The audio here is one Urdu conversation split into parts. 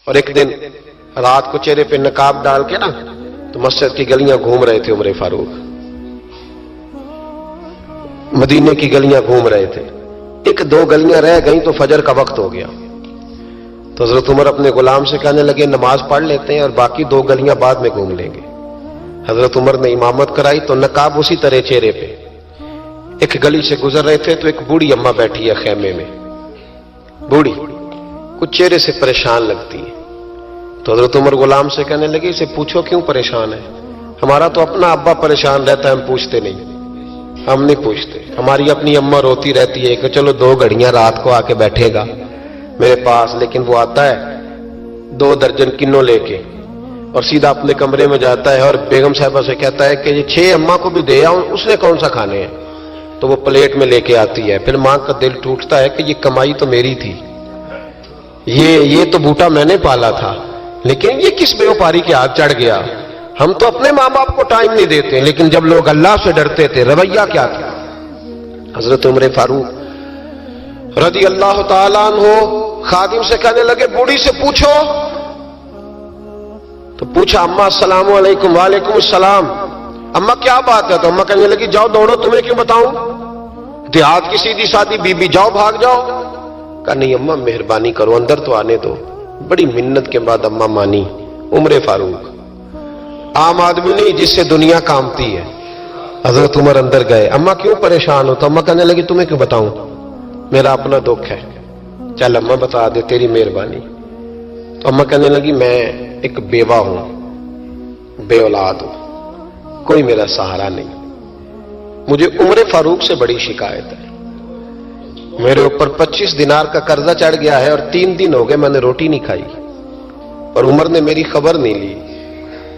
اور ایک دن رات کو چہرے پہ نقاب ڈال کے نا تو مسجد کی گلیاں گھوم رہے تھے عمر فاروق، مدینے کی گلیاں گھوم رہے تھے. ایک دو گلیاں رہ گئیں تو فجر کا وقت ہو گیا. تو حضرت عمر اپنے غلام سے کہنے لگے نماز پڑھ لیتے ہیں اور باقی دو گلیاں بعد میں گھوم لیں گے. حضرت عمر نے امامت کرائی تو نقاب اسی طرح چہرے پہ. ایک گلی سے گزر رہے تھے تو ایک بوڑھی اماں بیٹھی ہے خیمے میں، بوڑھی کچھ چہرے سے پریشان لگتی ہے. تو حضرت عمر غلام سے کہنے لگے اسے پوچھو کیوں پریشان ہے؟ ہمارا تو اپنا ابا پریشان رہتا ہے، ہم پوچھتے نہیں. ہم نہیں پوچھتے. ہماری اپنی اماں روتی رہتی ہے کہ چلو 2 گھڑیاں رات کو آ کے بیٹھے گا میرے پاس، لیکن وہ آتا ہے 2 درجن کنوں لے کے اور سیدھا اپنے کمرے میں جاتا ہے اور بیگم صاحبہ سے کہتا ہے کہ یہ 6 اماں کو بھی دے آؤں، اس نے کون سا کھانے ہیں؟ تو وہ پلیٹ میں لے کے آتی ہے. پھر ماں کا دل ٹوٹتا ہے کہ یہ کمائی تو میری تھی، یہ تو بوٹا میں نے پالا تھا، لیکن یہ کس بیوپاری کے ہاتھ چڑھ گیا. ہم تو اپنے ماں باپ کو ٹائم نہیں دیتے، لیکن جب لوگ اللہ سے ڈرتے تھے رویہ کیا تھا. حضرت عمر فاروق رضی اللہ تعالیٰ عنہ خادم سے کہنے لگے بوڑھی سے پوچھو. تو پوچھا اماں السلام علیکم. وعلیکم السلام. اماں کیا بات ہے؟ تو اماں کہنے لگی جاؤ دوڑو، تمہیں کیوں بتاؤں، دیہات کی سیدھی سادی بی بی، جاؤ بھاگ جاؤ. کہا نہیں اماں مہربانی کرو اندر تو آنے دو. بڑی منت کے بعد اماں مانی. عمر فاروق عام آدمی نہیں جس سے دنیا کامتی ہے. حضرت عمر اندر گئے. اماں کیوں پریشان ہو؟ تو اماں کہنے لگی تمہیں کیوں بتاؤں، میرا اپنا دکھ ہے. چل اماں بتا دے، تیری مہربانی. تو اماں کہنے لگی میں ایک بیوہ ہوں، بے اولاد ہوں، کوئی میرا سہارا نہیں. مجھے عمر فاروق سے بڑی شکایت ہے. میرے اوپر 25 دینار کا قرضہ چڑھ گیا ہے اور 3 دن ہو گئے میں نے روٹی نہیں کھائی اور عمر نے میری خبر نہیں لی.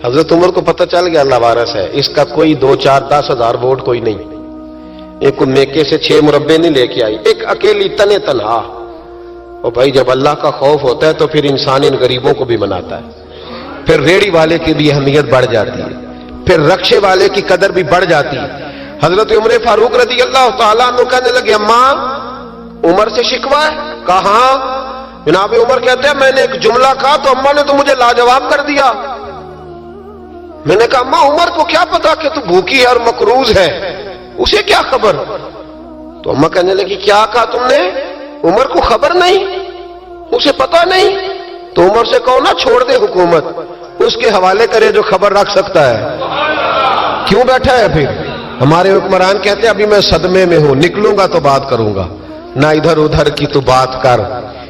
حضرت عمر کو پتہ چل گیا اللہ وارث ہے، اس کا کوئی 2 4 10 ہزار ووٹ کوئی نہیں. ایک میکے سے 6 مربے نہیں لے کے آئی، ایک اکیلی تنے تنہا. اور بھائی جب اللہ کا خوف ہوتا ہے تو پھر انسان ان غریبوں کو بھی مناتا ہے. پھر ریڑھی والے کی بھی اہمیت بڑھ جاتی ہے، پھر رکشے والے کی قدر بھی بڑھ جاتی ہے. حضرت عمر فاروق رضی اللہ تعالیٰ عنہ کہنے لگے اماں عمر سے شکوہ ہے؟ کہاں؟ جناب عمر کہتے ہیں میں نے ایک جملہ کہا تو اماں نے تو مجھے لاجواب کر دیا. میں نے کہا اماں عمر کو کیا پتا کہ تو بھوکی ہے اور مقروض ہے، اسے کیا خبر؟ تو اماں کہنے لگی کیا کہا تم نے؟ عمر کو خبر نہیں، اسے پتا نہیں؟ تو عمر سے کہو نا چھوڑ دے حکومت، اس کے حوالے کرے جو خبر رکھ سکتا ہے. کیوں بیٹھا ہے پھر؟ ہمارے حکمران کہتے ہیں ابھی میں صدمے میں ہوں، نکلوں گا تو بات کروں گا، نہ ادھر ادھر کی تو بات کر.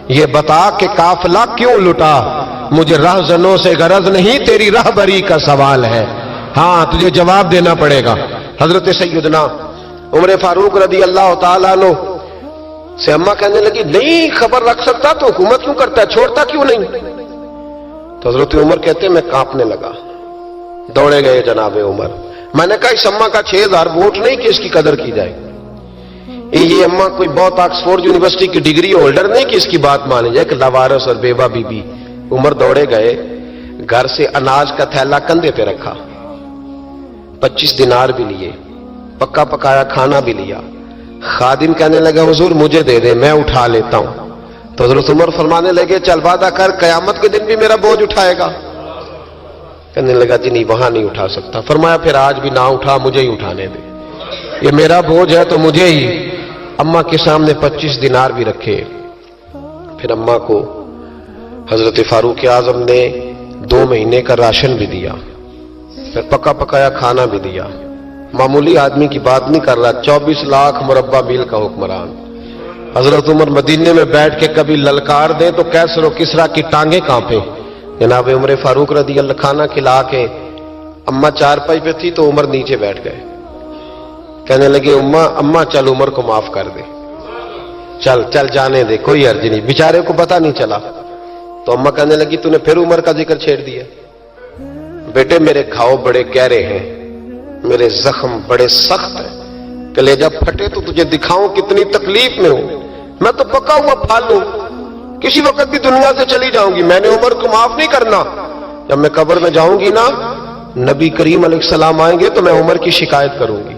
یہ بتا کہ قافلہ کیوں لٹا، مجھے رہزنوں سے غرض نہیں، تیری رہبری کا سوال ہے. ہاں تجھے جواب دینا پڑے گا. حضرت سیدنا عمر فاروق رضی اللہ تعالیٰ عنہ سے اماں کہنے لگی نہیں خبر رکھ سکتا تو حکومت کیوں کرتا ہے، چھوڑتا کیوں نہیں؟ تو حضرت عمر کہتے ہیں میں کانپنے لگا. دوڑے گئے جناب عمر. میں نے کہا اس اماں کا 6000 ووٹ نہیں کہ اس کی قدر کی جائے. یہ اماں کوئی بہت آکسفورڈ یونیورسٹی کی ڈگری ہولڈر نہیں کہ اس کی بات مانی جائے کہ لاوارث اور بیوہ بی بی. عمر دوڑے گئے، گھر سے اناج کا تھیلا کندھے پہ رکھا، 25 دینار بھی لیے، پکا پکایا کھانا بھی لیا. خادم کہنے لگا حضور مجھے دے دے میں اٹھا لیتا ہوں. تو حضرت عمر فرمانے لگے چل وعدہ کر قیامت کے دن بھی میرا بوجھ اٹھائے گا. کہنے لگا جی نہیں وہاں نہیں اٹھا سکتا. فرمایا پھر آج بھی نہ اٹھا، مجھے ہی اٹھانے دے، یہ میرا بوجھ ہے تو مجھے ہی. اماں کے سامنے 25 دینار بھی رکھے. پھر اماں کو حضرت فاروق اعظم نے 2 مہینے کا راشن بھی دیا، پھر پکا پکایا کھانا بھی دیا. معمولی آدمی کی بات نہیں کر رہا، 24 لاکھ مربع میل کا حکمران. حضرت عمر مدینے میں بیٹھ کے کبھی للکار دیں تو کیسر و کسرا کی ٹانگیں کانپیں. جناب عمر فاروق رضی اللہ کھانا کھلا کے اماں چارپائی پہ تھی تو عمر نیچے بیٹھ گئے. کہنے لگے اماں چل عمر کو معاف کر دے، چل چل جانے دے، کوئی حرج نہیں، بیچارے کو پتہ نہیں چلا. تو اماں کہنے لگی تو نے پھر عمر کا ذکر چھیڑ دیا. بیٹے میرے گھاؤ بڑے گہرے ہیں، میرے زخم بڑے سخت ہیں، کلیجہ پھٹے تو تجھے دکھاؤں کتنی تکلیف میں ہوں. میں تو پکا ہوا پھال ہوں، کسی وقت بھی دنیا سے چلی جاؤں گی. میں نے عمر کو معاف نہیں کرنا. جب میں قبر میں جاؤں گی نا، نبی کریم علیہ السلام آئیں گے تو میں عمر کی شکایت کروں گی.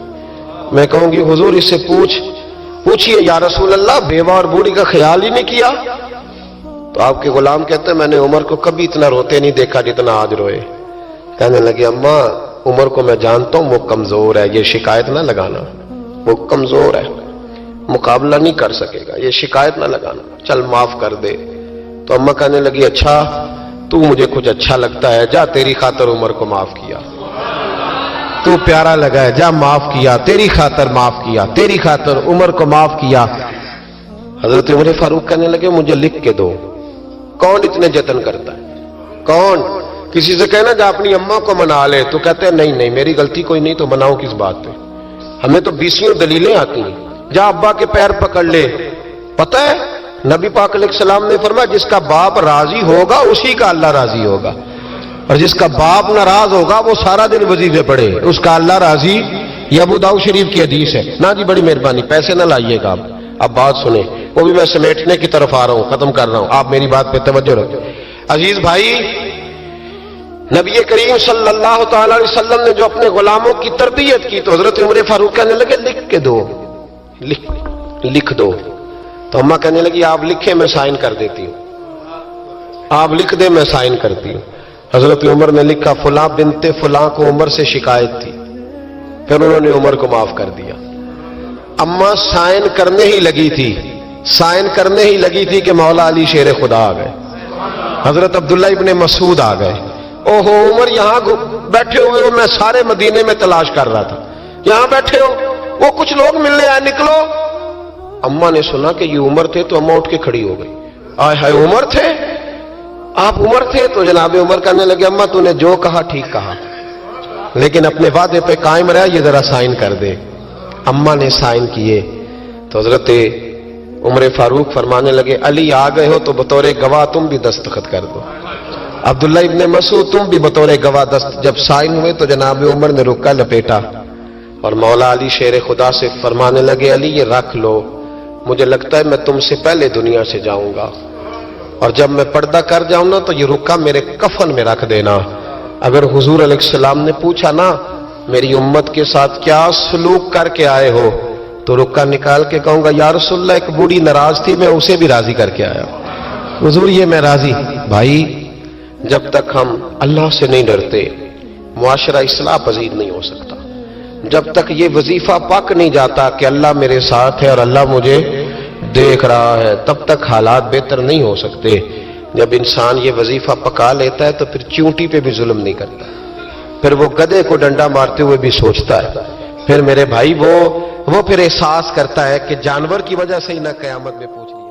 میں کہوں گی حضور اس سے پوچھئے یا رسول اللہ بیوہ اور بوڑھی کا خیال ہی نہیں کیا. تو آپ کے غلام کہتے ہیں میں نے عمر کو کبھی اتنا روتے نہیں دیکھا جتنا آج روئے. کہنے لگے اماں عمر کو میں جانتا ہوں وہ کمزور ہے، یہ شکایت نہ لگانا، وہ کمزور ہے، مقابلہ نہیں کر سکے گا، یہ شکایت نہ لگانا، چل معاف کر دے. تو اماں کہنے لگی اچھا تو مجھے کچھ اچھا لگتا ہے، جا تیری خاطر عمر کو معاف کیا، تو پیارا لگا ہے، جا معاف کیا، تیری خاطر معاف کیا، تیری خاطر عمر کو معاف کیا. حضرت عمر فاروق کہنے لگے مجھے لکھ کے دو. کون اتنے جتن کرتا ہے؟ کون؟ کسی سے کہنا جا اپنی اماں کو منا لے، تو کہتے ہیں نہیں نہیں میری غلطی کوئی نہیں، تو مناؤ کس بات پہ؟ ہمیں تو 20 دلیلیں آتی ہیں. جا ابا کے پیر پکڑ لے. پتہ ہے نبی پاک علیہ السلام نے فرمایا جس کا باپ راضی ہوگا اسی کا اللہ راضی ہوگا، اور جس کا باپ ناراض ہوگا وہ سارا دن وظیفے پڑھے اس کا اللہ راضی. یہ ابو داؤد شریف کی حدیث ہے. نا جی بڑی مہربانی، پیسے نہ لائیے گا. اب بات سنیں، وہ بھی میں سمیٹنے کی طرف آ رہا ہوں، ختم کر رہا ہوں، آپ میری بات پہ توجہ رکھیں. عزیز بھائی، نبی کریم صلی اللہ تعالی علیہ وسلم نے جو اپنے غلاموں کی تربیت کی، تو حضرت عمر فاروق کہنے لگے لکھ کے دو، لکھ دو. تو اماں کہنے لگی آپ لکھیں میں سائن کر دیتی ہوں، آپ لکھ دیں میں سائن کرتی ہوں. حضرت عمر نے لکھا فلاں بنت فلاں کو عمر سے شکایت تھی، پھر انہوں نے عمر کو معاف کر دیا. اماں سائن کرنے ہی لگی تھی، سائن کرنے ہی لگی تھی کہ مولا علی شیر خدا آ گئے، حضرت عبداللہ ابن مسعود آ گئے. اوہو عمر یہاں بیٹھے ہوئے ہو، میں سارے مدینے میں تلاش کر رہا تھا، یہاں بیٹھے ہو، وہ کچھ لوگ ملنے آئے، نکلو. اماں نے سنا کہ یہ عمر تھے تو اماں اٹھ کے کھڑی ہو گئی. آئے ہائے عمر تھے، آپ عمر تھے؟ تو جناب عمر کہنے لگے اماں تو نے جو کہا ٹھیک کہا، لیکن اپنے وعدے پہ قائم رہا، یہ ذرا سائن کر دے. اماں نے سائن کیے. تو حضرت عمر فاروق فرمانے لگے علی آ گئے ہو تو بطور گواہ تم بھی دستخط کر دو، عبداللہ ابن مسعود تم بھی بطور گواہ جب سائن ہوئے تو جناب عمر نے رکا لپیٹا اور مولا علی شیر خدا سے فرمانے لگے علی یہ رکھ لو، مجھے لگتا ہے میں تم سے پہلے دنیا سے جاؤں گا، اور جب میں پردہ کر جاؤں نا تو یہ رکا میرے کفن میں رکھ دینا. اگر حضور علیہ السلام نے پوچھا نا میری امت کے ساتھ کیا سلوک کر کے آئے ہو، تو رکا نکال کے کہوں گا یا رسول اللہ ایک بوڑھی ناراض تھی میں اسے بھی راضی کر کے آیا، حضور یہ میں راضی. بھائی جب تک ہم اللہ سے نہیں ڈرتے معاشرہ اصلاح پذیر نہیں ہو سکتا. جب تک یہ وظیفہ پک نہیں جاتا کہ اللہ میرے ساتھ ہے اور اللہ مجھے دیکھ رہا ہے، تب تک حالات بہتر نہیں ہو سکتے. جب انسان یہ وظیفہ پکا لیتا ہے تو پھر چونٹی پہ بھی ظلم نہیں کرتا، پھر وہ گدھے کو ڈنڈا مارتے ہوئے بھی سوچتا ہے، پھر میرے بھائی وہ پھر احساس کرتا ہے کہ جانور کی وجہ سے ہی نہ قیامت میں پوچھ لیا.